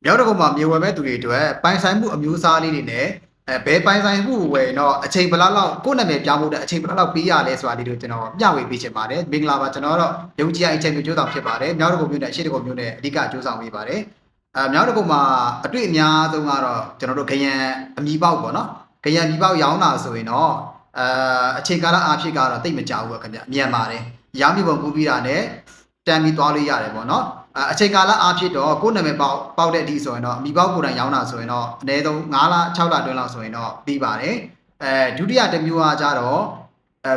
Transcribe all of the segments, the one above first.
မြောက်တကုံမှာမြေဝယ်မဲ့သူတွေအတွက်ပိုင်ဆိုင်မှုအမျိုးအစားလေးတွေနဲ့ဘယ်ပိုင်ဆိုင်မှုဝယ်တော့အချိန်ဘယ်လောက်ကိုယ့်နာမည်ပြောင်းဖို့တဲ့အချိန်ဘယ်လောက်ပေးရလဲဆိုတာလေးတို့ကျွန်တော်မျှဝေပေးချင်ပါတယ်မင်္ဂလာပါကျွန်တော်တော့ရုံးကြီးအချိန်မျိုးကြိုးဆောင်ဖြစ်ပါတယ်မြောက်တကုံမြို့နယ်ရှေ့တကုံမြို့နယ်အဓိကကြိုးဆောင်ပေးပါတယ်မြောက်တကုံမှာအတွေ့အများဆုံးကတော့ကျွန်တော်တို့ခရံအမီပေါက်ပေါ့နော်ခရံအမီပေါက်ရောင်းတာဆိုရင်တော့အချိန်ကာလအားဖြင့်ကတော့တိတ်မကြဘူးခင်ဗျမြန်ပါတယ်ရောင်းပြီးပုံကူးပြီးတာနဲ့တန်ပြီးသွားလို့ရတယ်ပေါ့နော်အချိန်ကာလအားဖြင့်တော့ကိုယ်နာမည်ပေါက်တဲ့အထိဆိုရင်တော့အမီပေါက်ကိုယ်တိုင်ရောင်းတာဆိုရင်တော့အနည်းဆုံး9လ6လတွင်းလောက်ဆိုရင်တော့ပြီးပါတယ်ဒုတိယတစ်မျိုးကကြတော့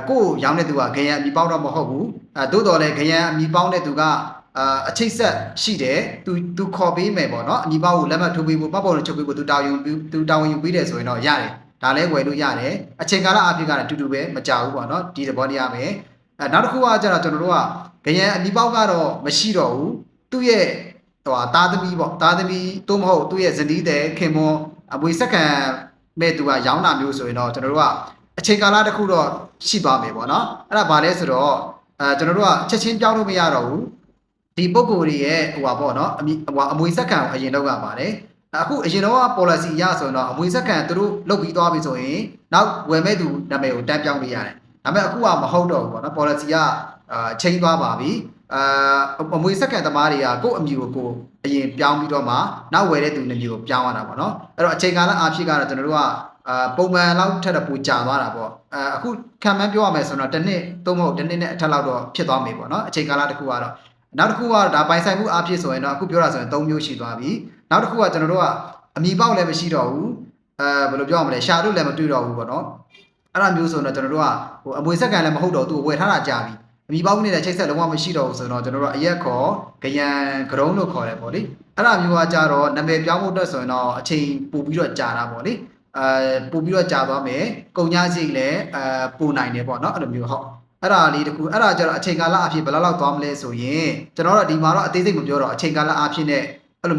ကိုယ်ရောင်းတဲ့သူကခရံအမီပေါက်တော့မဟုတ်ဘူးသို့တော်လည်းခရံအမီပေါက်တဲ့သူကအချိတ်ဆက်ရှိတယ်သူခေါ်ပေးမယ်ပေါ့နော်အမီပေါက်ကိုလက်မှတ်ထိုးပေးဖို့ပတ်ပေါ်ချုပ်ပေးဖို့သူတာဝန်ယူပေးတယ်ဆိုရင်တော့ရတယ်ဒါလည်းဝယ်လို့ရတယ်အချိန်ကာလအားဖြင့်ကတော့တူတူပဲမကြဘူးပေါ့နော်ဒီသဘောတရားပဲနောက်တစ်ခုကကြတော့ကျွန်တော်တို့ကခရံအမီပေါက်ကတော့မရှိတော့ဘူးသူ့ရဲ့သားသမီးပေါ့သားသမီးသို့မဟုတ်သူ့ရဲ့ဇနီးတဲ့ခင်မွန်အမွေဆက်ခံမဲ့သူကရောင်းတာမျိုးဆိုရင်တော့ကျွန်တော်တို့ကအချိန်ကာလတစ်ခုတော့ရှိပါမယ်ပေါ့နော်အဲ့ဒါဘာလဲဆိုတော့ကျွန်တော်တို့ကချက်ချင်းပြောင်းလို့မရတော့ဘူးဒီပုံကိုယ်တွေရဲ့ပေါ့နော်အမွေဆက်ခံကိုအရင်လောက်ရပါတယ်အခုအရင်တော့ policy ရဆိုရင်တော့အမွေဆက်ခံသူတို့လုတ်ပြီးသွားပြီဆိုရင်နောက်ဝယ်မဲ့သူနာမည်ကိုတန်းပြောင်းပေးရတယ်ဒါပေမဲ့အခုကမဟုတ်တော့ဘူးပေါ့နော် policy ကချိန်သွားပါပြီအမွေဆက်ခံသမားတွေကကိုယ့်အမည်ကိုအရင်ပြောင်းပြီးတော့မှနောက်ဝယ်တဲ့သူနာမည်ကိုပြောင်းရတာပေါ့နော်အဲ့တော့အချိန်ကာလအားဖြင့်ကတော့ကျွန်တော်တို့ကပုံမှန်လောက်ထက်တော့ပိုကြာသွားတာပေါ့အခုခံမှန်းပြောရမယ်ဆိုတော့တစ်နှစ်သို့မဟုတ်တစ်နှစ်နဲ့အထက်လောက်တော့ဖြစ်သွားမယ်ပေါ့နော်အချိန်ကာလတစ်ခုကတော့နောက်တစ်ခုကတော့ဒါပိုင်ဆိုင်မှုအားဖြင့်ဆိုရင်တော့အခုပြောတာဆိုရင်3မျိုးရှိသွားပြီနောက်တစ်ခုကကျွန်တော်တို့ကအမည်ပေါက်လည်းမရှိတော့ဘူးဘယ်လိုပြောရမလဲရှာလို့လည်းမတွေ့တော့ဘူးပေါ့နော်အဲ့ဒါမျိုးဆိုတော့ကျွန်တော်တို့ကအမွေဆက်ခံလည်းမဟုတ်တော့သူ့ဝယ်ထားတာကြာပြီအမီပေါက်နေတဲ့ချိတ်ဆက်လုံးဝမရှိတော့ဘူးဆိုတော့ကျွန်တော်တို့အရက်ခေါ်ဂရန်ဂရုံးလို့ခေါ်တယ်ပေါ့လေအဲ့ဒါမျိုးကကြတော့နာမည်ပြောင်းဖို့အတွက်ဆိုရင်တော့အချိန်ပို့ပြီးတော့ကြာတာပေါ့လေပို့ပြီးတော့ကြာသွားမယ်ကုန်ကြစိတ်လည်းပို့နိုင်တယ်ပေါ့နော်အဲ့လိုမျိုးဟုတ်အဲ့ဒါလေးတခုအဲ့ဒါကြတော့အချိန်ကာလအဖြစ်ဘယ်လောက်သွားမလဲဆိုရင်ကျွန်တော်တို့ဒီမှာတော့အသေးစိတ်မပြောတော့အချိန်ကာလအဖြစ်နဲ့အဲ့လို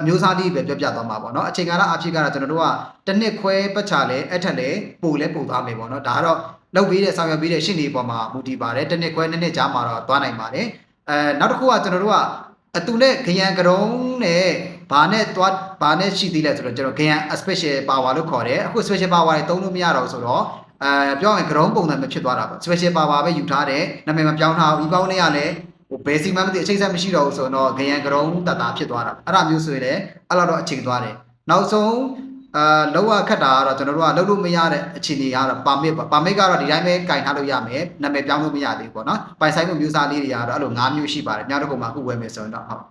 မျိုးစားလေးပဲပြောပြသွားမှာပေါ့နော်အချိန်ကာလအဖြစ်ကတော့ကျွန်တော်တို့ကတစ်နှစ်ခွဲပတ်ချလဲအဲ့ထက်လဲပို့သွားမယ်ပေါ့နော်ဒါကတော့လုပ်ပေးတဲ့ဆောင်ရွက်ပေးတဲ့ရှင်းနေပေါ်မှာမူတည်ပါတယ်တစ်နှစ်ခွဲနှစ်နှစ်ကြားမှာတော့သွားနိုင်ပါတယ်နောက်တစ်ခုကကျွန်တော်တို့ကအတူနဲ့ဂရန်ကရုံးနဲ့ဘာနဲ့ရှိသေးလဲဆိုတော့ကျွန်တော်ဂရန် special power လို့ခေါ်တယ်အခု special power တွေသုံးလို့မရတော့ဆိုတော့ပြောရင်ကရုံးပုံစံမျိုးဖြစ်သွားတာပေါ့ special power ပဲယူထားတယ်နာမည်မပြောင်းထားဘူးဒီပေါင်းနဲ့ကလည်းဘယ်စီမှမသိအချိန်ဆက်မရှိတော့ဘူးဆိုတော့ဂရန်ကရုံးတတာဖြစ်သွားတာအဲ့ဒါမျိုးဆိုရင်လည်းအဲ့လောက်တော့အချိန်သွားတယ်နောက်ဆုံးလောက်ရခက်တာကတော့ကျွန်တော်တို့ကလုပ်လို့မရတဲ့အခြေအနေကတော့ပါမစ်ကတော့ဒီတိုင်းပဲကင်ထားလို့ရမယ်နာမည်ပြောင်းလို့မရသေးဘူးပေါ့နော်ပိုင်ဆိုင်မှုမျိုးစားလေးတွေကတော့အဲ့လို၅မျိုးရှိပါတယ်မြောက်တစ်ခုမှာအခုဝယ်မယ်ဆိုရင်တော့ဟုတ်